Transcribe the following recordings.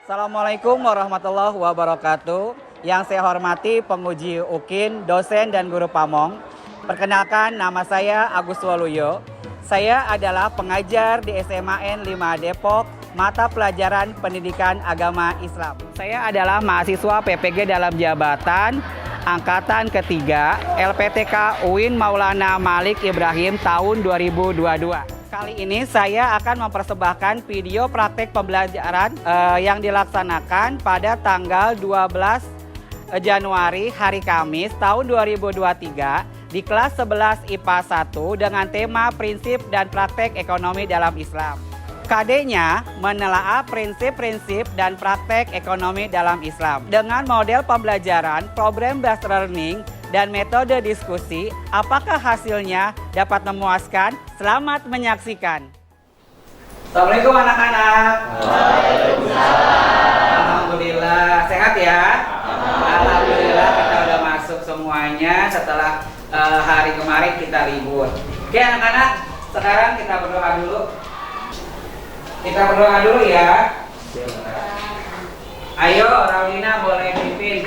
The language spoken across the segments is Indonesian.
Assalamualaikum warahmatullahi wabarakatuh. Yang saya hormati penguji UKIN, dosen dan guru pamong. Perkenalkan, nama saya Agus Waluyo. Saya adalah pengajar di SMAN 5 Depok, mata pelajaran Pendidikan Agama Islam. Saya adalah mahasiswa PPG dalam jabatan Angkatan ketiga LPTK UIN Maulana Malik Ibrahim tahun 2022. Kali ini saya akan mempersembahkan video praktek pembelajaran yang dilaksanakan pada tanggal 12 Januari hari Kamis tahun 2023 di kelas 11 IPA 1 dengan tema prinsip dan praktek ekonomi dalam Islam. KD-nya menelaah prinsip-prinsip dan praktek ekonomi dalam Islam dengan model pembelajaran problem based learning dan metode diskusi. Apakah hasilnya dapat memuaskan? Selamat menyaksikan. Assalamualaikum anak-anak. Waalaikumsalam. Alhamdulillah sehat ya. Alhamdulillah kita udah masuk semuanya setelah hari kemarin kita libur. Oke anak-anak, sekarang kita berdoa dulu. Kita berdoa dulu ya. Ayo Raulina boleh pimpin.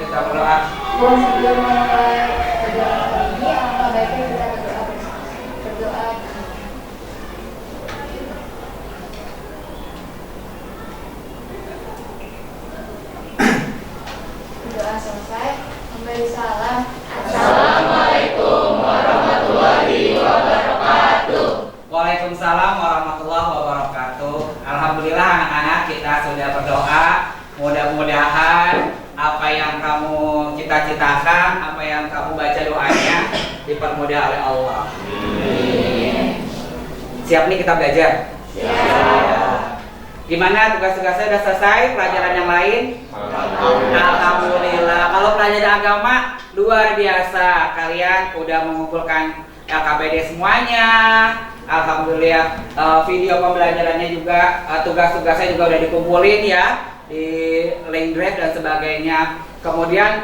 Kita berdoa. Sebelum memulai perjuangan ini, alangkah baiknya kita berdoa bersama. Berdoa. Berdoa selesai. Memberi salam. Assalamualaikum warahmatullahi wabarakatuh. Waalaikumsalam warahmatullahi wabarakatuh. Alhamdulillah anak-anak kita sudah berdoa. Mudah-mudahan apa yang kamu cita-citakan, apa yang kamu baca doanya dipermudah oleh Allah. Siap nih kita belajar? Siap. Gimana tugas-tugasnya sudah selesai? Pelajaran yang lain? Alhamdulillah. Kalau pelajaran agama luar biasa. Kalian udah mengumpulkan LKPD semuanya. Alhamdulillah. Video pembelajarannya juga, tugas-tugasnya juga udah dikumpulin ya di link drive dan sebagainya. Kemudian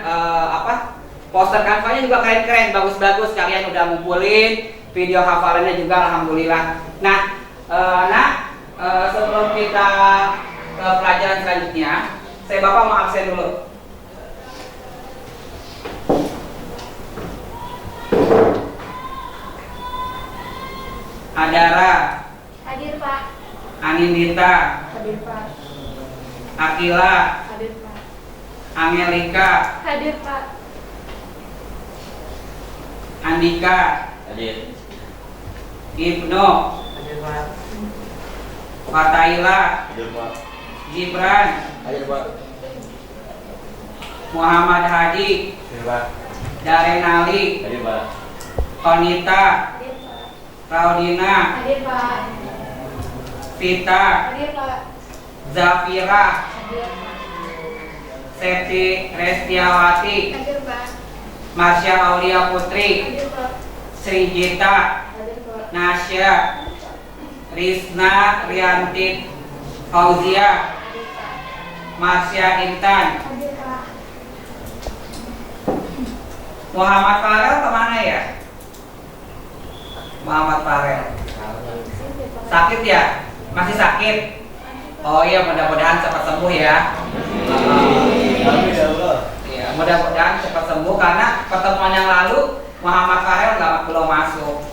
poster kanvanya juga keren-keren, bagus-bagus. Kalian udah ngumpulin video hafalannya juga, alhamdulillah. Nah, sebelum kita ke pelajaran selanjutnya, saya Bapak mau absen dulu. Adara, Hadir Pak. Anindita, Hadir Pak. Akila, Hadir Pak. Amerika, Hadir Pak. Andika, Hadir. Ibnu, Hadir Pak. Fataila, Hadir Pak. Gibran, Hadir Pak. Muhammad Hadi, Hadir Pak. Darenali, Hadir Pak. Konita, Hadir Pak. Raudina, Hadir Pak. Vita, Hadir Pak. Zafira, Hadir Pak. Septi Restiawati, Hadir Pak. Marsha Aulia Putri, Hadir Pak. Sri Gita, Hadir Pak. Nasya, Rizna Rianti, Fauzia, Hadir Pak. Marsha Intan. Hadir Pak. Muhammad Farel kemana ya? Muhammad Farel sakit ya? Masih sakit? Oh iya, mudah-mudahan cepat sembuh ya. Amin ya Allah. Iya, mudah-mudahan cepat sembuh karena pertemuan yang lalu Muhammad Farel belum masuk.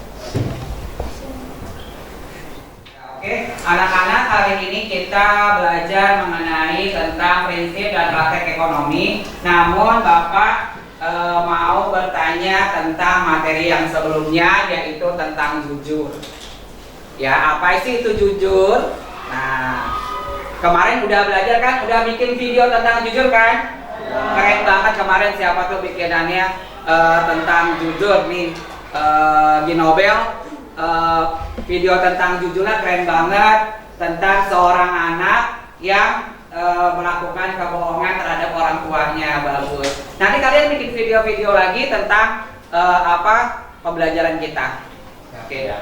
Oke, anak-anak, hari ini kita belajar mengenai tentang prinsip dan praktek ekonomi. Namun Bapak mau bertanya tentang materi yang sebelumnya, yaitu tentang jujur. Ya, apa sih itu jujur? Nah, kemarin udah belajar kan, udah bikin video tentang jujur kan? Keren banget kemarin, siapa tuh bikinannya tentang jujur nih, Ginobel. Video tentang jujurnya keren banget, tentang seorang anak yang melakukan kebohongan terhadap orang tuanya. Bagus. Nanti kalian bikin video-video lagi tentang pembelajaran kita. Oke.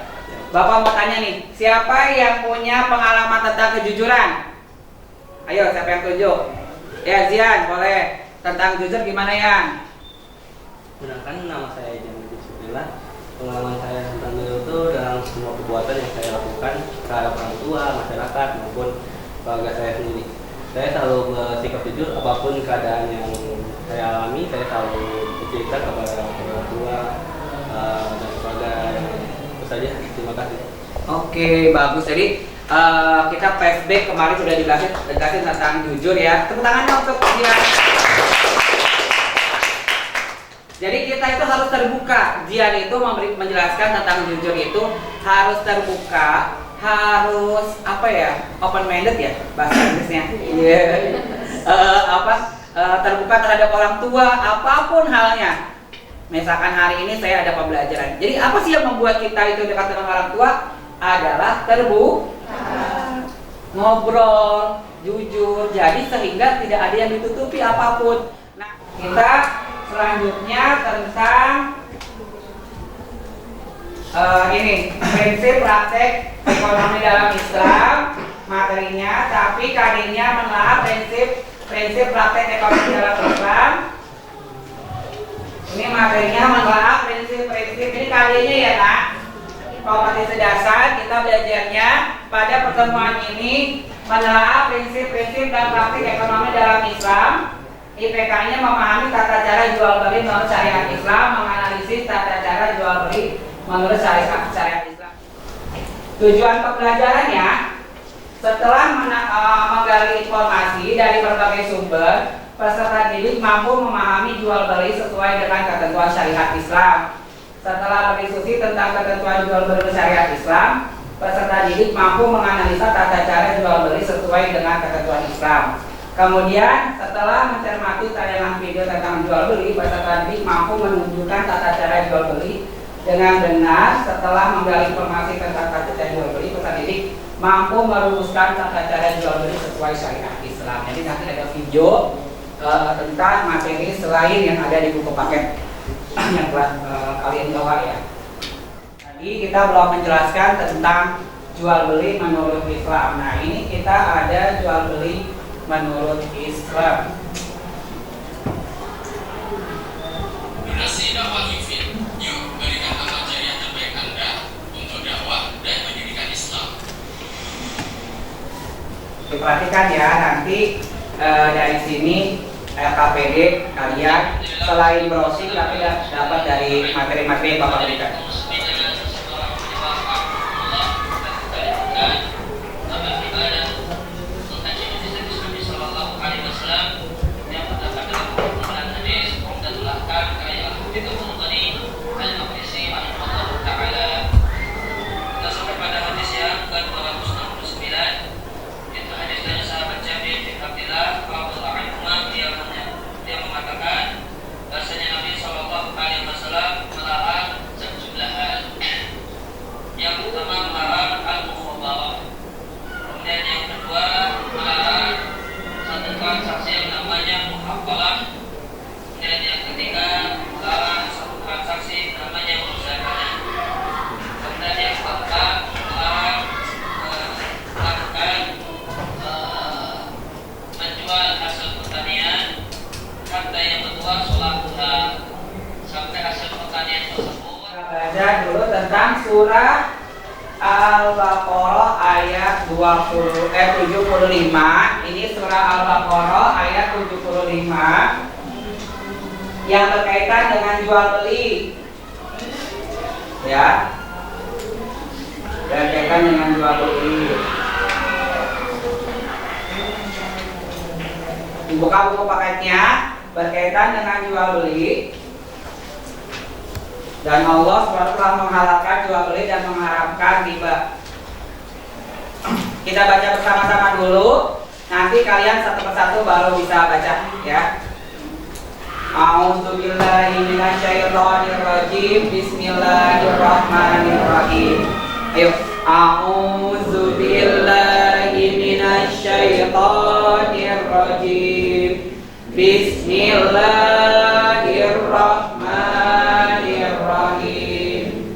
Bapak mau tanya nih, siapa yang punya pengalaman tentang kejujuran? Ayo, siapa yang tunjuk? Ya, Zian, boleh. Tentang jujur gimana, Yan? Gunakan nama saya Jamal Bismillah. Pengalaman saya tentang jujur itu dalam semua perbuatan yang saya lakukan terhadap orang tua, masyarakat maupun keluarga saya sendiri. Saya selalu bersikap jujur apapun keadaan yang saya alami. Saya selalu bercerita kepada orang tua dan keluarga. Itu saja. Terima kasih. Oke, bagus. Jadi kita flashback kemarin sudah dijelasin tentang jujur ya. Tepuk tangannya untuk dia. Jadi kita itu harus terbuka. Jian itu menjelaskan tentang jujur itu harus terbuka, harus apa ya, open minded ya bahasa Inggrisnya. Terbuka terhadap orang tua apapun halnya. Misalkan hari ini saya ada pembelajaran. Jadi apa sih yang membuat kita itu dekat dengan orang tua? Adalah terbuka, ngobrol, jujur. Jadi sehingga tidak ada yang ditutupi apapun. Nah, kita selanjutnya tentang ini prinsip praktek ekonomi dalam Islam materinya, tapi KD-nya menelaah prinsip praktek ekonomi dalam Islam. Ini materinya menelaah prinsip-prinsip, ini KD-nya ya nak. Kompetisi dasar kita belajarnya pada pertemuan ini menelaah prinsip-prinsip dan praktik ekonomi dalam Islam. IPK-nya memahami tata cara jual beli menurut syariat Islam, menganalisis tata cara jual beli menurut syariat Islam. Tujuan pembelajarannya setelah menggali informasi dari berbagai sumber, peserta didik mampu memahami jual beli sesuai dengan ketentuan syariat Islam. Setelah berdiskusi tentang ketentuan jual beli syariat Islam, peserta didik mampu menganalisa tata cara jual beli sesuai dengan ketentuan Islam. Kemudian setelah mencermati tayangan video tentang jual beli, peserta didik mampu menunjukkan tata cara jual beli dengan benar. Setelah menggali informasi tentang tata cara jual beli, peserta didik mampu merumuskan tata cara jual beli sesuai syariat Islam. Jadi nanti ada video tentang materi selain yang ada di buku paket yang buat kalian bawa ya. Tadi kita belum menjelaskan tentang jual beli menurut Islam. Nah ini kita ada jual beli menurut Islam. Donasi dakwah Yufid. Yuk berikan amal jariah terbaik Anda untuk dakwah dan pendidikan Islam. Diperhatikan ya, nanti dari sini KPD kalian selain browsing tapi dapat dari materi-materi yang Bapak berikan. Baca dulu tentang surah Al-Baqarah ayat 75. Ini surah Al-Baqarah ayat 75 yang berkaitan dengan jual beli. Ya. Berkaitan dengan jual beli. Dibuka buku paketnya berkaitan dengan jual beli. Dan Allah SWT telah menghalalkan jual beli dan mengharamkan riba. Kita baca bersama-sama dulu. Nanti kalian satu persatu baru bisa baca ya. A'udzubillahi minasyaitonirrajim. Bismillahirrahmanirrahim. Ayo. A'udzubillahi minasyaitonirrajim. Bismillahirrahmanirrahim.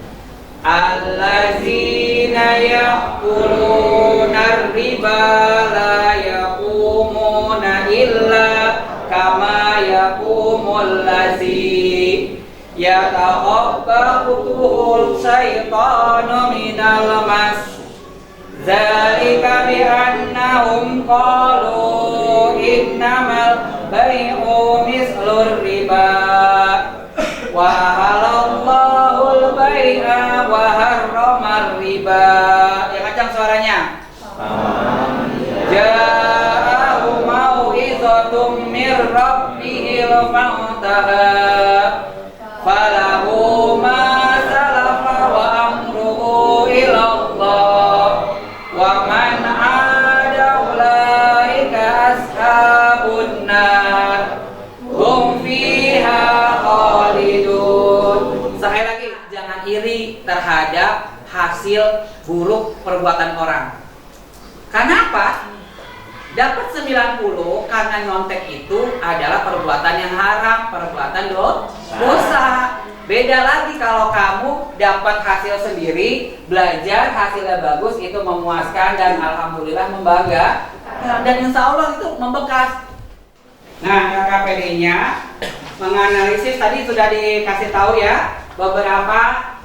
Allazina ya'kuluna riba la yaqumuna illa kama yaqumul ladzi yatakhabbathu syaitanu minal mas. Dzalika bi annahum qalu innamal bai'u mislur riba wa halallahul bai'a wa harramar riba. Yang kencang suaranya. Ja'ahu mau'izatum mir rabbihil fantaha falahu ma salafa wa amruhu ilallah wa man 'ada ulaika ashabun nar hum fiha khalidun. Sekali lagi, jangan iri terhadap hasil buruk perbuatan orang. Karena apa? Dapat 90 karena nyontek itu adalah perbuatan yang haram, perbuatan dosa. Beda lagi kalau kamu dapat hasil sendiri, belajar hasilnya bagus, itu memuaskan dan alhamdulillah membanggakan, dan insya Allah itu membekas. Nah, KKPD-nya menganalisis tadi sudah dikasih tahu ya beberapa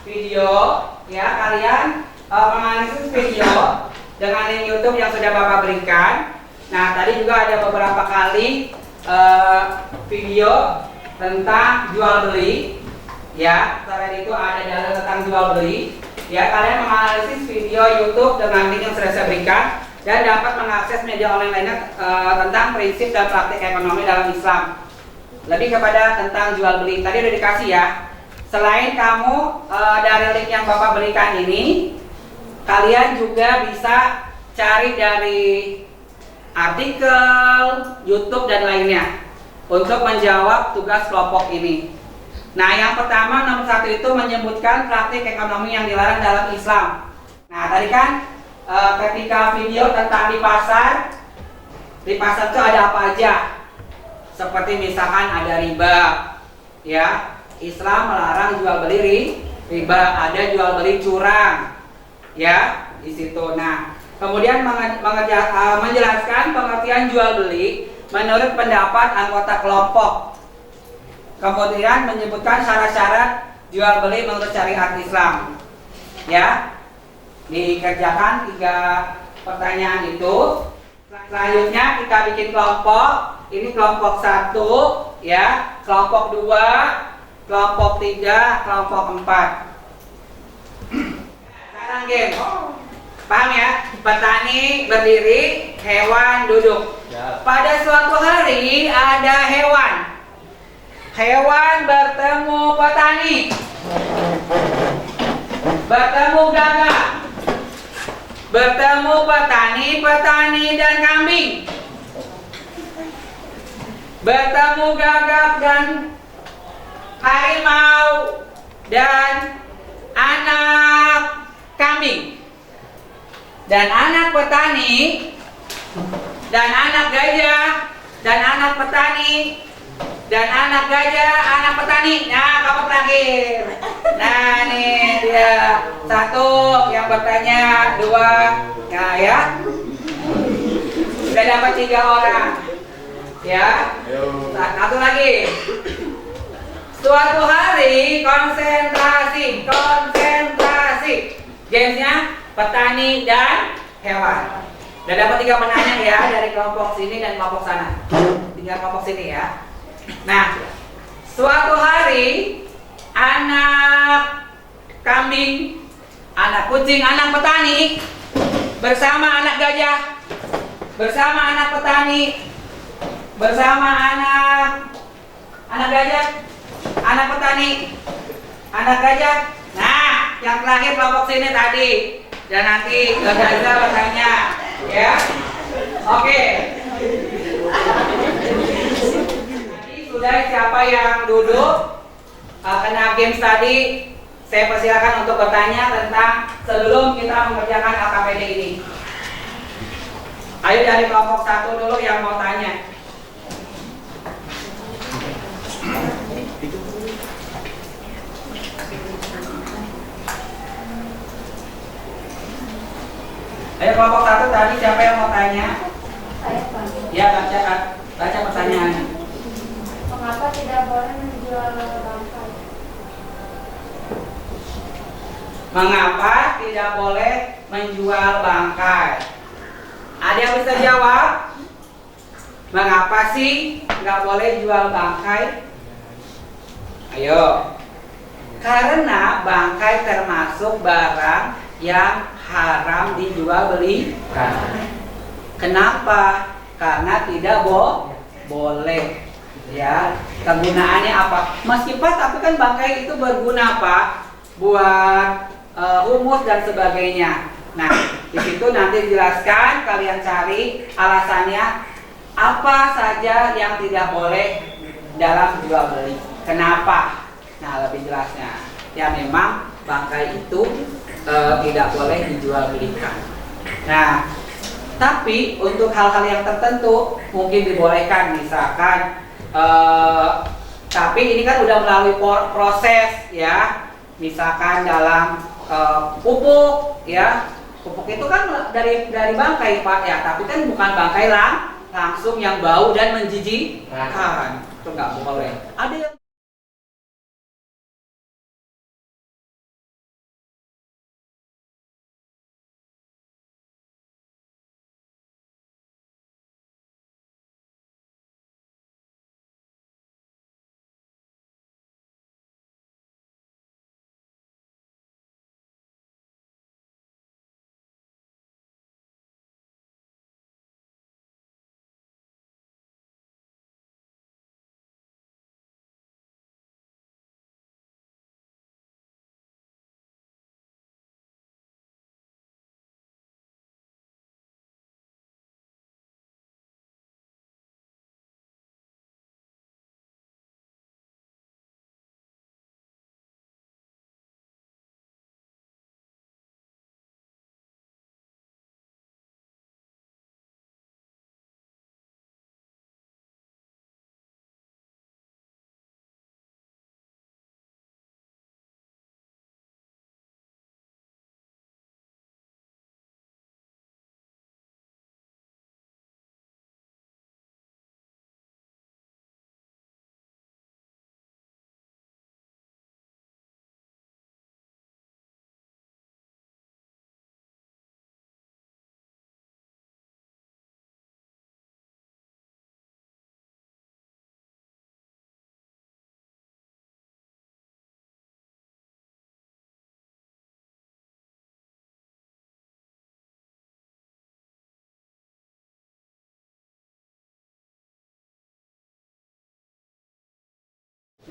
video ya, kalian menganalisis video dengan link YouTube yang sudah Bapak berikan. Nah, tadi juga ada beberapa kali video tentang jual beli ya. Selain itu ada dalil tentang jual beli ya. Kalian menganalisis video YouTube dengan link yang sudah saya berikan dan dapat mengakses media online lainnya tentang prinsip dan praktik ekonomi dalam Islam. Lebih kepada tentang jual beli tadi udah dikasih ya. Selain kamu dari link yang Bapak berikan ini, kalian juga bisa cari dari artikel, YouTube dan lainnya untuk menjawab tugas kelompok ini. Nah, yang pertama nomor 1 itu menyebutkan praktik ekonomi yang dilarang dalam Islam. Nah, tadi kan ketika video tentang di pasar itu ada apa aja? Seperti misalkan ada riba, ya. Islam melarang jual beli riba, ada jual beli curang, ya di situ. Nah, kemudian menjelaskan pengertian jual beli menurut pendapat anggota kelompok. Kemudian menyebutkan syarat-syarat jual beli menurut syariat Islam. Ya, dikerjakan 3 pertanyaan itu. Selanjutnya kita bikin kelompok. Ini kelompok 1, ya, kelompok 2, kelompok 3, kelompok 4. Sekarang game. Paham ya? Petani berdiri, hewan duduk. Pada suatu hari ada hewan. Hewan bertemu petani. Bertemu gagak. Bertemu petani dan kambing. Bertemu gagak dan harimau dan anak kambing. Dan anak petani dan anak gajah dan anak petani dan anak gajah, anak petani. Nah, kamu terakhir. Nah, nih dia 1 yang bertanya, 2, nah ya. Sudah dapat 3 orang. Ya. 1 lagi. Suatu hari konsentrasi. Gamesnya petani dan hewan. Udah dapat 3 penanya ya dari kelompok sini dan kelompok sana. 3 kelompok sini ya. Nah, suatu hari anak kambing, anak kucing, anak petani bersama anak gajah, bersama anak petani, bersama anak gajah, anak petani, anak gajah. Nah, yang terakhir kelompok sini tadi. Dan nanti gajah bertanya, ya. Oke. Tadi sudah siapa yang duduk kena games tadi, saya persilakan untuk bertanya tentang sebelum kita mengerjakan LKPD ini. Ayo dari kelompok 1 dulu yang mau tanya. Ayo kelompok 1 tadi siapa yang mau tanya? Saya Pak. Ya, baca pertanyaannya. Mengapa tidak boleh menjual bangkai? Mengapa tidak boleh menjual bangkai? Ada yang bisa jawab? Mengapa sih nggak boleh jual bangkai? Ayo. Karena bangkai termasuk barang yang haram dijual belikan. Kenapa? Karena tidak boleh. Ya, kegunaannya apa? Meskipun tapi kan bangkai itu berguna apa? Buat humus dan sebagainya. Nah, di situ nanti dijelaskan, kalian cari alasannya apa saja yang tidak boleh dalam jual beli. Kenapa? Nah, lebih jelasnya. Ya memang bangkai itu tidak boleh dijual belikan. Nah, tapi untuk hal-hal yang tertentu mungkin dibolehkan, misalkan tapi ini kan udah melalui proses ya, misalkan dalam pupuk ya, pupuk itu kan dari bangkai Pak ya, tapi kan bukan bangkai langsung yang bau dan menjijikkan, itu nggak boleh. Ada yang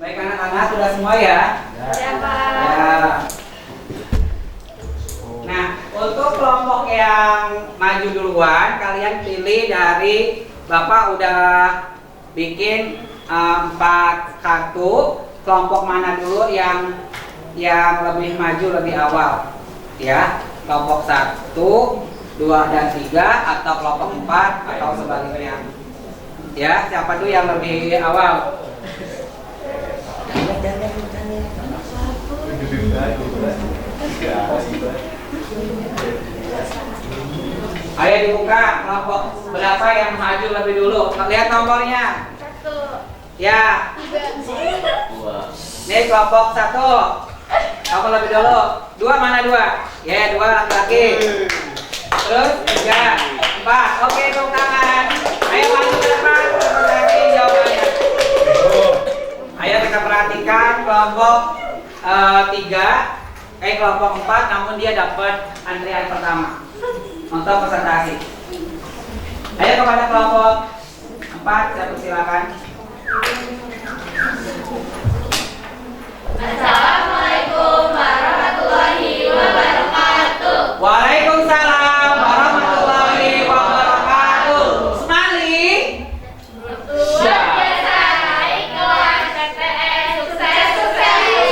baik anak-anak sudah semua ya? Ya, Pak. Ya. Nah, untuk kelompok yang maju duluan, kalian pilih dari Bapak udah bikin 4 kartu. Kelompok mana dulu yang lebih maju lebih awal? Ya, kelompok 1, 2 dan 3 atau kelompok 4 atau sebaliknya? Ya, siapa dulu yang lebih awal? Ayo dibuka kelompok berapa yang maju lebih dulu. Lihat nomornya. 1, Ya. 3, Ini kelompok 1. Kamu lebih dulu. 2 mana 2? Ya, 2 laki-laki. Terus 3, 4. Oke, tepuk tangan. Ayo maju ke depan. Perhati jawabannya. Ayo kita perhatikan kelompok 3. Kelompok 4, namun dia dapat antrian pertama untuk presentasi. Ayo kepada kelompok 4, saya persilakan. Assalamualaikum warahmatullahi wabarakatuh. Waalaikumsalam warahmatullahi wabarakatuh. Semali. Luar biasa, naik kelas PTN, sukses.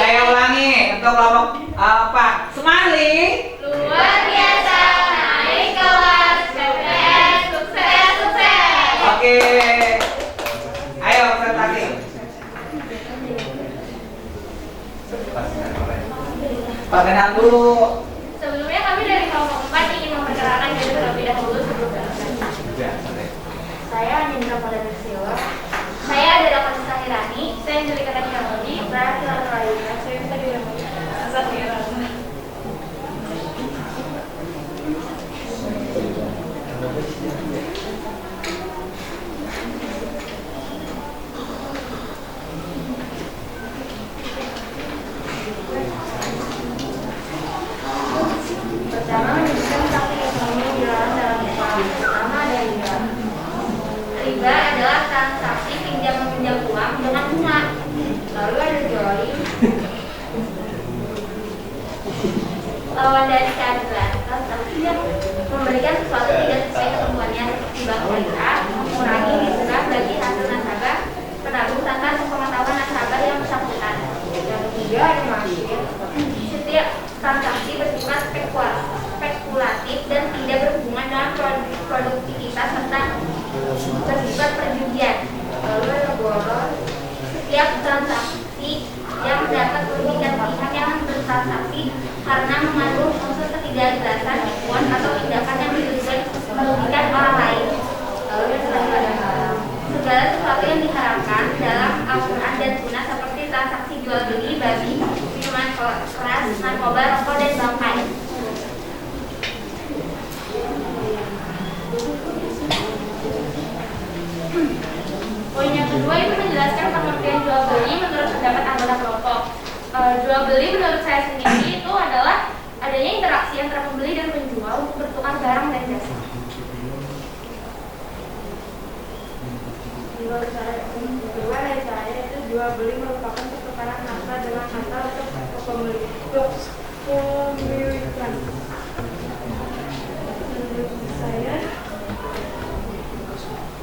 Saya ulangi untuk kelompok 4. Semali. Luar biasa, naik kelas PTN, sukses. Oke. Ayo presentasi. Perkenalan dulu. Sebelumnya kami dari kelompok 4 ingin memperkenalkan diri terlebih dahulu sebelum presentasi. Saya Anindra Pardana Silva. Saya adalah Kasih Sahirani. Saya Angelika Taniamodi. Saya Hilal Raina. Saya bisa dilamani Sahirani. lawan dari keadilan, transaksi yang memberikan sesuatu tidak sesuai ketentuannya seperti bank syariah, mengurangi diskon bagi hasil nasabah, penabung tanpa sepengetahuan nasabah yang bersangkutan. Yang ketiga ada margin. Setiap transaksi bersifat spekulatif dan tidak berhubungan dengan produktivitas serta bersifat perjudian. Lalu ada borong. Setiap transaksi yang mendapat merugikan pihak yang bertransaksi karena mengandung unsur ketidakjelasan, tipuan atau tindakan yang merugikan orang lain. Lalu yang selanjutnya ada haram. Segala sesuatu yang diharamkan dalam Al-Quran dan Sunnah seperti transaksi jual beli babi, minuman keras, narkoba, rokok, dan bangkai. Poin yang kedua itu menjelaskan pengertian jual beli menurut pendapat anggota kelompok. Jual beli menurut saya sendiri itu adalah adanya interaksi antara pembeli dan penjual untuk bertukar barang dan jasa. Kedua dari saya itu jual beli merupakan pertukaran harta dengan harta untuk kepemilikan. Menurut saya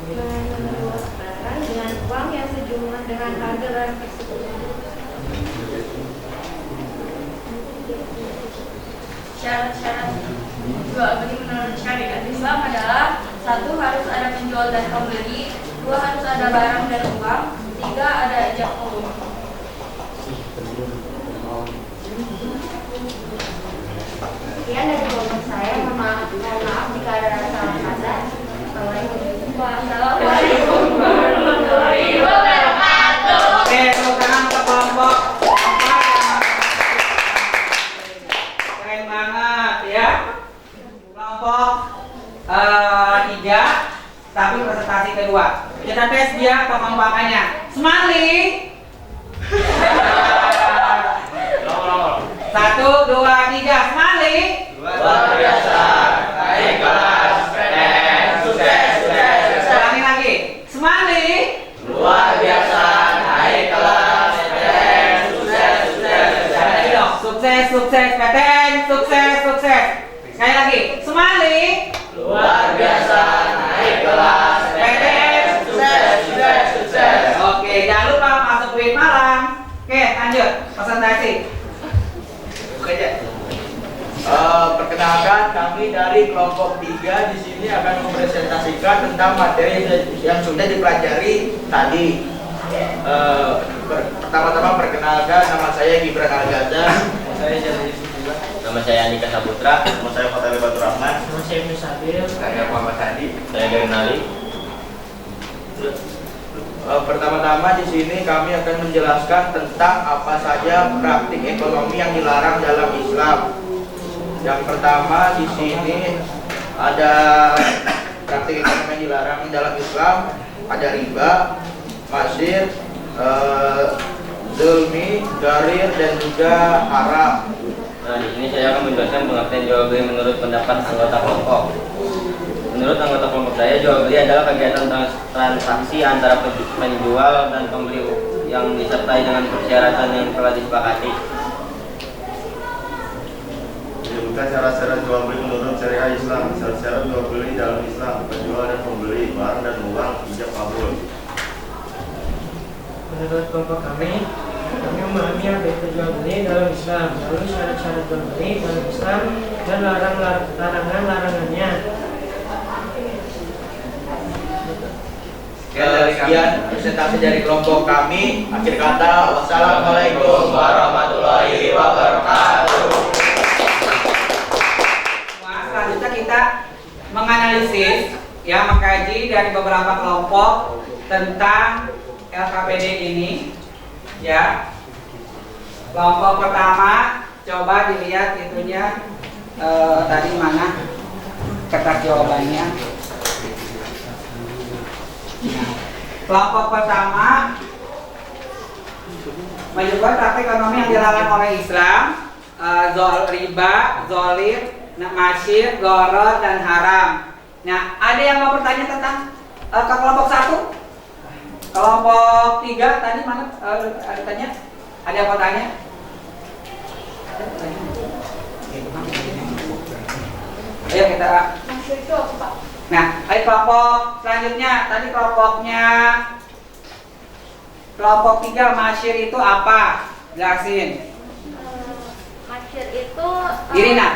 menjual barang dengan uang yang sejumlah dengan harga barang tersebut. Syarat-syarat jual beli menurut syariat Islam adalah: 1. Harus ada penjual dan pembeli, 2. Harus ada barang dan uang, 3. Ada ijab qabul. Sekian dari kelompok saya. Mohon maaf jika ada salah kata. Wassalamualaikum warahmatullahi wabarakatuh. Oke, tepuk tangan untuk kelompok 4. Keren banget ya. Kelompok 3, tapi presentasi kedua. Kita tes dia kekompakannya. Smiley. 1, 2, 3. Smiley. Luar biasa. Naik kelas. PTN. Sukses, sukses, sukses. Ulangi lagi. Smiley. Luar biasa. Naik kelas. PTN. Sukses, sukses, sukses. Lagi dong. Sukses, sukses. PTN. Sukses, sukses. Sekali lagi. Smiley. Luar biasa. Naik kelas. PTN. Sukses, sukses, sukses. Oke, jangan lupa masuk WIB malam. Oke, lanjut. Presentasi. Oke aja. Perkenalkan, kami dari kelompok 3 di sini akan mempresentasikan tentang materi yang sudah dipelajari tadi. Pertama-tama perkenalkan, nama saya Gibran Algaza. Saya Jalil Yusuf. Nama saya Andika Saputra. Nama saya Fatali Batur Rahman. Nama saya Ibnu Sabil. Saya Muhammad Hadi. Saya dari Nali. Pertama-tama di sini kami akan menjelaskan tentang apa saja praktik ekonomi yang dilarang dalam Islam. Yang pertama di sini ada praktik ekonomi yang dilarang dalam Islam, ada riba, masir, zulmi, garir, dan juga haram. Nah, di sini saya akan menjelaskan pengertian jual beli menurut pendapat anggota kelompok. Menurut anggota kelompok saya, jual beli adalah kegiatan transaksi antara penjual dan pembeli yang disertai dengan persyaratan yang telah disepakati. Menyebutkan syarat-syarat jual beli menurut syariah Islam. Syarat-syarat jual beli dalam Islam: penjual dan pembeli, barang dan uang, ijab kabul. Menurut kelompok kami memahami apa itu jual beli dalam Islam, lalu syarat-syarat jual beli dalam Islam dan larangan-larangannya. Sekian presentasi dari kelompok kami. Akhir kata, wassalamualaikum warahmatullahi wabarakatuh. Selanjutnya kita menganalisis, mengkaji dari beberapa kelompok tentang LKPD ini. Ya, kelompok pertama, coba dilihat itunya tadi mana kertas jawabannya. Nah, kelompok pertama menyebut praktik ekonomi yang dilarang oleh Islam, riba, zolim, masyir, goror, dan haram. Nah, ada yang mau bertanya tentang ke kelompok 1? Kelompok 3 tadi mana? Ada tanya? Ada yang mau tanya? Ada pertanyaan? Ayo kita. Masyur itu apa, Pak? Nah, ayo kelompok selanjutnya. Tadi kelompoknya kelompok 3 masyir itu apa? Jelasin. Masyur itu Irina.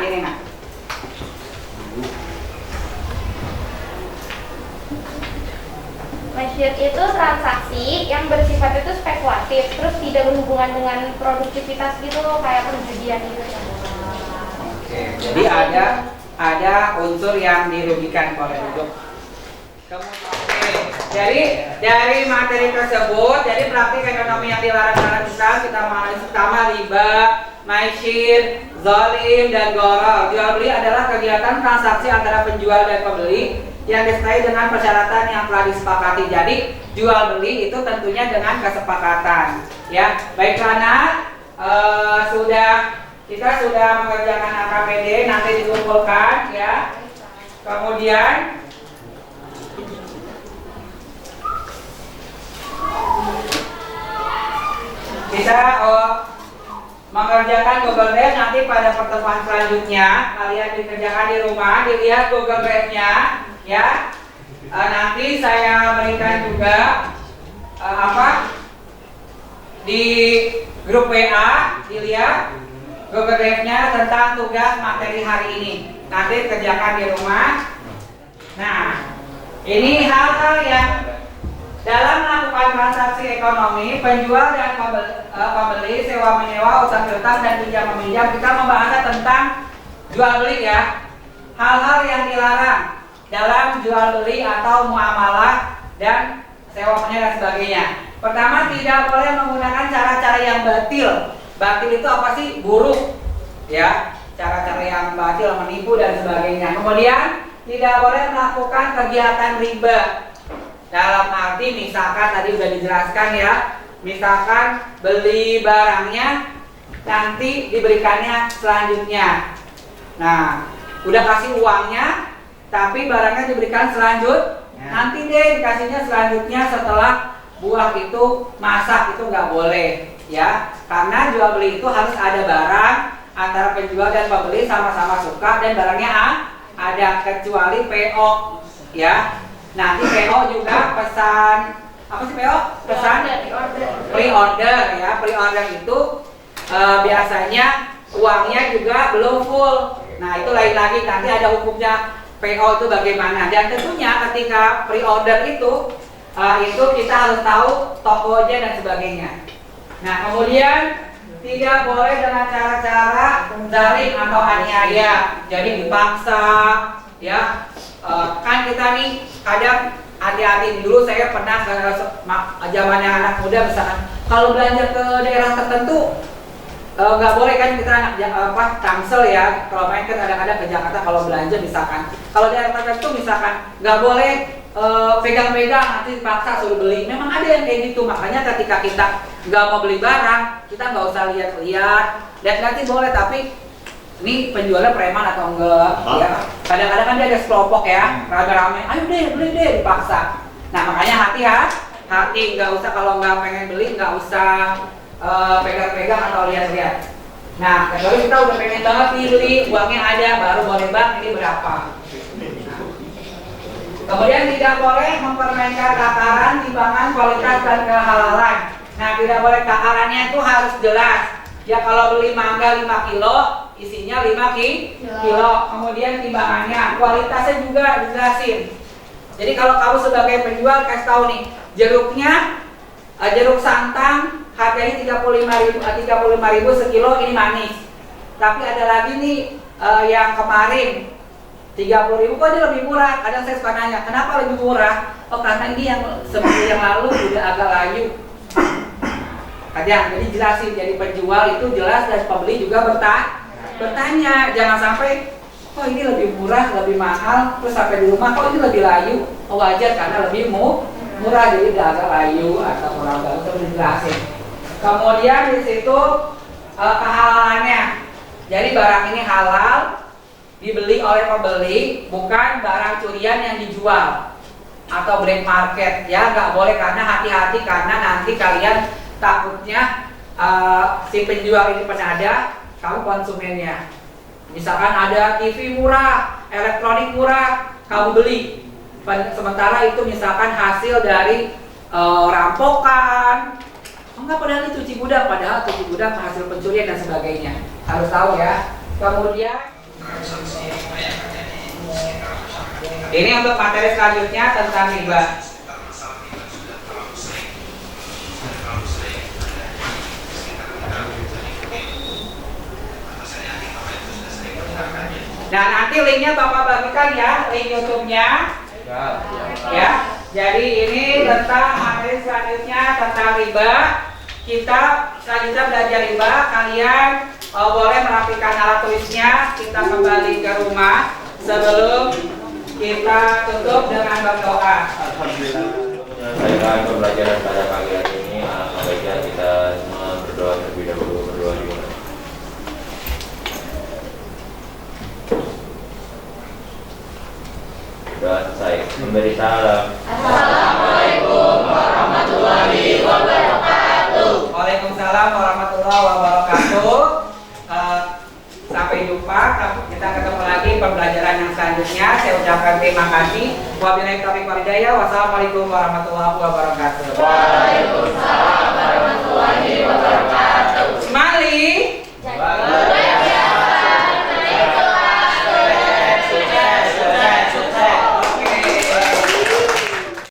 masyur itu transaksi yang bersifat itu spekulatif, terus tidak berhubungan dengan produktivitas gitu loh, kayak perjudian gitu. Oke, jadi ada unsur yang dirugikan. Boleh duduk. Oke, jadi dari materi tersebut, jadi praktik ekonomi yang dilarang dalam Islam kita mengenai pertama riba, masyir, zalim, dan gharar. Jual beli adalah kegiatan transaksi antara penjual dan pembeli yang disertai dengan persyaratan yang telah disepakati. Jadi jual beli itu tentunya dengan kesepakatan. Ya, baiklah Nak, kita sudah mengerjakan AKPD, nanti dikumpulkan ya. Kemudian kita mengerjakan Google Drive. Nanti pada pertemuan selanjutnya kalian dikerjakan di rumah, dilihat Google Drive-nya ya. Nanti saya berikan juga di grup WA, dilihat Google Drive-nya tentang tugas materi hari ini. Nanti kerjakan di rumah. Nah, ini hal-hal yang dalam melakukan transaksi ekonomi, penjual dan pembeli, sewa menyewa, utang piutang, dan pinjam meminjam, kita membahas tentang jual beli ya. Hal-hal yang dilarang dalam jual beli atau muamalah dan sewa menyewa dan sebagainya. Pertama, tidak boleh menggunakan cara-cara yang batil. Batil itu apa sih? Buruk ya. Cara-cara yang batil, menipu dan sebagainya. Kemudian tidak boleh melakukan kegiatan riba. Dalam arti misalkan tadi sudah dijelaskan ya, misalkan beli barangnya nanti diberikannya selanjutnya. Nah, udah kasih uangnya tapi barangnya diberikan nanti deh dikasihnya selanjutnya setelah buah itu masak, itu nggak boleh ya. Karena jual beli itu harus ada barang antara penjual dan pembeli sama-sama suka dan barangnya ada, kecuali PO ya. Nanti PO juga pesan apa sih PO? Pesan pre-order ya. Pre-order itu biasanya uangnya juga belum full. Nah, itu lain lagi, nanti ada hukumnya PO itu bagaimana. Dan tentunya ketika pre-order itu kita harus tahu tokonya dan sebagainya. Nah, kemudian tidak boleh dengan cara-cara zalim atau aniaya. Jadi dipaksa ya. Kan kita nih kadang hati-hati. Dulu saya pernah zamannya anak muda misalkan kalau belanja ke daerah tertentu nggak boleh kan, kita anak Tangsel ya, kalau main kan kadang-kadang ke Jakarta kalau belanja misalkan kalau daerah tertentu misalkan nggak boleh pegang-pegang, nanti dipaksa suruh beli. Memang ada yang kayak gitu. Makanya ketika kita nggak mau beli barang, kita nggak usah lihat-lihat, nanti boleh, tapi ini penjualnya preman atau enggak ya. Kadang-kadang kan dia ada sekelompok ya, rame-rame, ayo deh beli deh, dipaksa. Nah, makanya hati, nggak usah, kalau nggak pengen beli nggak usah pegang-pegang atau lihat-lihat. Nah, kecuali kita udah pengen banget beli, uangnya ada, baru boleh bang ini berapa. Kemudian tidak boleh mempermainkan takaran, timbangan, kualitas, dan kehalalan. Nah, tidak boleh takarannya itu harus jelas. Ya, kalau beli mangga 5 kilo, isinya 5 kilo. Kemudian timbangannya, kualitasnya juga dijelasin. Jadi kalau kamu sebagai penjual kasih tahu nih, jeruknya jeruk santang harganya 35.000 sekilo, ini manis. Tapi ada lagi nih yang kemarin 30.000, kok dia lebih murah. Kadang saya suka nanya, kenapa lebih murah? Oh, karena ini yang seminggu yang lalu udah agak layu. Kadang, jadi jelasin, jadi penjual itu jelas dan pembeli juga bertanya. Jangan sampai, oh ini lebih murah, lebih mahal, terus sampai di rumah, kok ini lebih layu. Oh, wajar karena lebih murah, jadi udah agak layu atau kurang bagus, terus dijelasin. Kemudian di situ kehalalannya. Jadi barang ini halal, dibeli oleh pembeli, bukan barang curian yang dijual atau black market ya. Nggak boleh, karena hati-hati, karena nanti kalian takutnya si penjual ini penada, kamu konsumennya. Misalkan ada TV murah elektronik murah kamu beli. Sementara itu misalkan hasil dari rampokan. Enggak, padahal itu cuci gudang, padahal cuci gudang hasil pencurian dan sebagainya. Harus tahu ya. Kemudian ini untuk materi selanjutnya tentang riba. Nah, nanti linknya Bapak bagikan ya, link YouTube-nya. Ya. Jadi ini tentang materi selanjutnya tentang riba. Kita selanjutnya belajar riba. Kalian boleh merapikan alat tulisnya. Kita kembali ke rumah sebelum kita tutup dengan berdoa. Alhamdulillah. Menyelesaikan pembelajaran pada pagi hari ini. Baiknya kita semua berdoa terlebih dahulu. Berdoa di mana? Sudah selesai. Memberi salam. Assalamualaikum warahmatullahi wabarakatuh. Waalaikumsalam warahmatullahi wabarakatuh. Sampai jumpa. Kita ketemu lagi pembelajaran yang selanjutnya. Saya ucapkan terima kasih. Wabillahi taufiq wal hidayah. Wassalamualaikum warahmatullahi wabarakatuh. Waalaikumsalam.